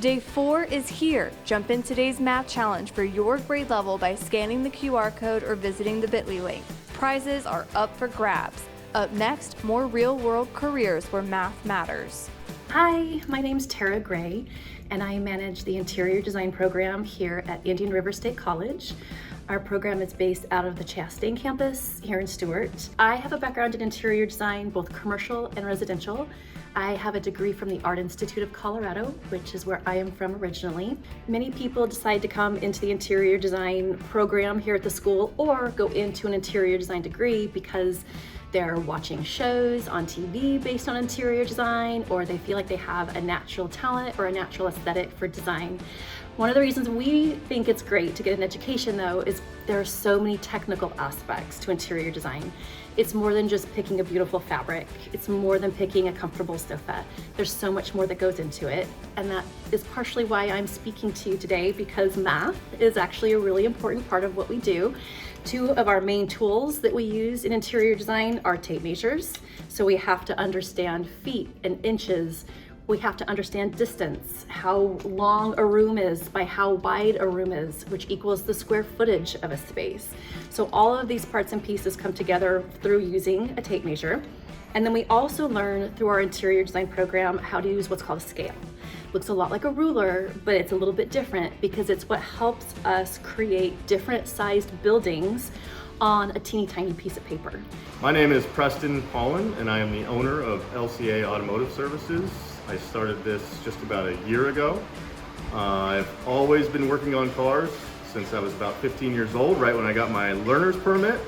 Day 4 is here. Jump in today's math challenge for your grade level by scanning the QR code or visiting the bit.ly link. Prizes are up for grabs. Up next, more real-world careers where math matters. Hi, my name's Tara Gray, and I manage the interior design program here at Indian River State College. Our program is based out of the Chastain campus here in Stuart. I have a background in interior design, both commercial and residential. I have a degree from the Art Institute of Colorado, which is where I am from originally. Many people decide to come into the interior design program here at the school or go into an interior design degree because they're watching shows on TV based on interior design, or they feel like they have a natural talent or a natural aesthetic for design. One of the reasons we think it's great to get an education, though, is there are so many technical aspects to interior design. It's more than just picking a beautiful fabric. It's more than picking a comfortable sofa. There's so much more that goes into it. And that is partially why I'm speaking to you today, because math is actually a really important part of what we do. Two of our main tools that we use in interior design are tape measures. So we have to understand feet and inches. We have to understand distance, how long a room is by how wide a room is, which equals the square footage of a space. So all of these parts and pieces come together through using a tape measure. And then we also learn through our interior design program how to use what's called a scale. Looks a lot like a ruler, but it's a little bit different because it's what helps us create different sized buildings on a teeny tiny piece of paper. My name is Preston Holland, and I am the owner of LCA Automotive Services. I started this just about a year ago. I've always been working on cars since I was about 15 years old, right when I got my learner's permit.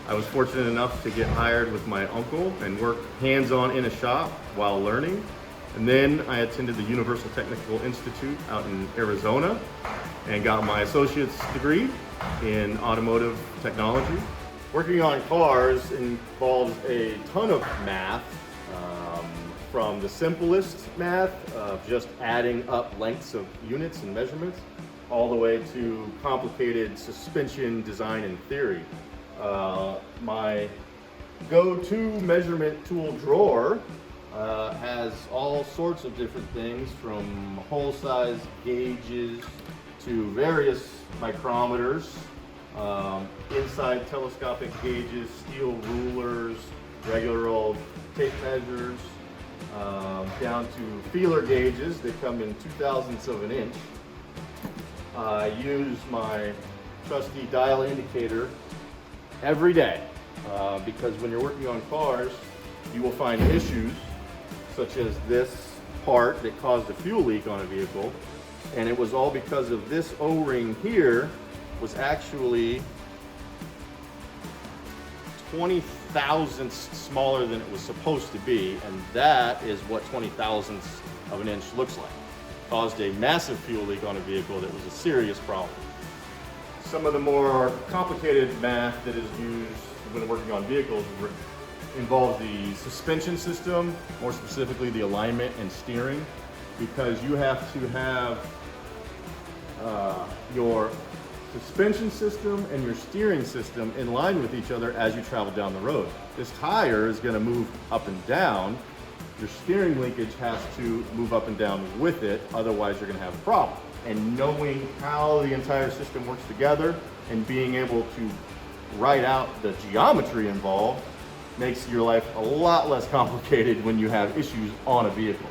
I was fortunate enough to get hired with my uncle and work hands-on in a shop while learning. And then I attended the Universal Technical Institute out in Arizona and got my associate's degree in automotive technology. Working on cars involves a ton of math, from the simplest math of just adding up lengths of units and measurements, all the way to complicated suspension design and theory. My go-to measurement tool drawer has all sorts of different things, from hole size gauges to various micrometers, inside telescopic gauges, steel rulers, regular old tape measures, down to feeler gauges that come in 2/1000ths of an inch. I use my trusty dial indicator every day because when you're working on cars, you will find issues such as this part that caused a fuel leak on a vehicle, and it was all because of this O-ring here was actually 20/1000ths smaller than it was supposed to be, and that is what 20/1000ths of an inch looks like. Caused a massive fuel leak on a vehicle that was a serious problem. Some of the more complicated math that is used when working on vehicles involves the suspension system, more specifically the alignment and steering, because you have to have your suspension system and your steering system in line with each other as you travel down the road. This tire is going to move up and down. Your steering linkage has to move up and down with it, otherwise you're going to have a problem. And knowing how the entire system works together and being able to write out the geometry involved makes your life a lot less complicated when you have issues on a vehicle.